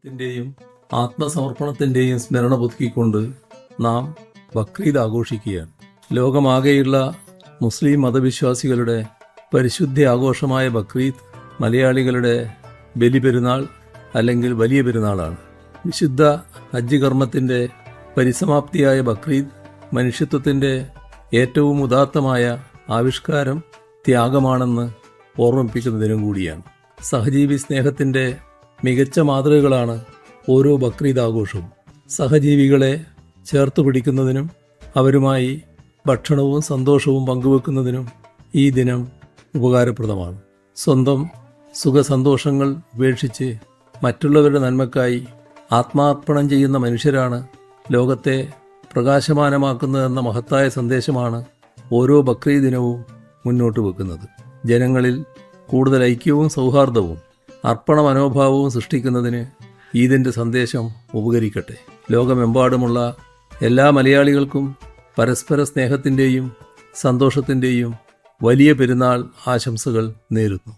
ത്തിന്റെയും ആത്മസമർപ്പണത്തിന്റെയും സ്മരണ പുതുക്കിക്കൊണ്ട് നാം ബക്രീദ് ആഘോഷിക്കുകയാണ്. ലോകമാകെയുള്ള മുസ്ലിം മതവിശ്വാസികളുടെ പരിശുദ്ധ ആഘോഷമായ ബക്രീദ് മലയാളികളുടെ ബലിപെരുന്നാൾ അല്ലെങ്കിൽ വലിയ പെരുന്നാളാണ്. വിശുദ്ധ ഹജ്ജ് കർമ്മത്തിന്റെ പരിസമാപ്തിയായ ബക്രീദ് മനുഷ്യത്വത്തിന്റെ ഏറ്റവും ഉദാത്തമായ ആവിഷ്കാരം ത്യാഗമാണെന്ന് ഓർമ്മിപ്പിക്കുന്നതിനും കൂടിയാണ്. സഹജീവി സ്നേഹത്തിന്റെ മികച്ച മാതൃകകളാണ് ഓരോ ബക്രീദ് ആഘോഷവും. സഹജീവികളെ ചേർത്തു പിടിക്കുന്നതിനും അവരുമായി ഭക്ഷണവും സന്തോഷവും പങ്കുവെക്കുന്നതിനും ഈ ദിനം ഉപകാരപ്രദമാണ്. സ്വന്തം സുഖസന്തോഷങ്ങൾ ഉപേക്ഷിച്ച് മറ്റുള്ളവരുടെ നന്മക്കായി ആത്മാർപ്പണം ചെയ്യുന്ന മനുഷ്യരാണ് ലോകത്തെ പ്രകാശമാനമാക്കുന്നതെന്ന മഹത്തായ സന്ദേശമാണ് ഓരോ ബക്രീദ് ദിനവും മുന്നോട്ട് വെക്കുന്നത്. ജനങ്ങളിൽ കൂടുതൽ ഐക്യവും സൗഹാർദ്ദവും അർപ്പണ മനോഭാവവും സൃഷ്ടിക്കുന്നതിന് ഈദിൻ്റെ സന്ദേശം ഉപകരിക്കട്ടെ. ലോകമെമ്പാടുമുള്ള എല്ലാ മലയാളികൾക്കും പരസ്പര സ്നേഹത്തിൻ്റെയും സന്തോഷത്തിൻ്റെയും വലിയ പെരുന്നാൾ ആശംസകൾ നേരുന്നു.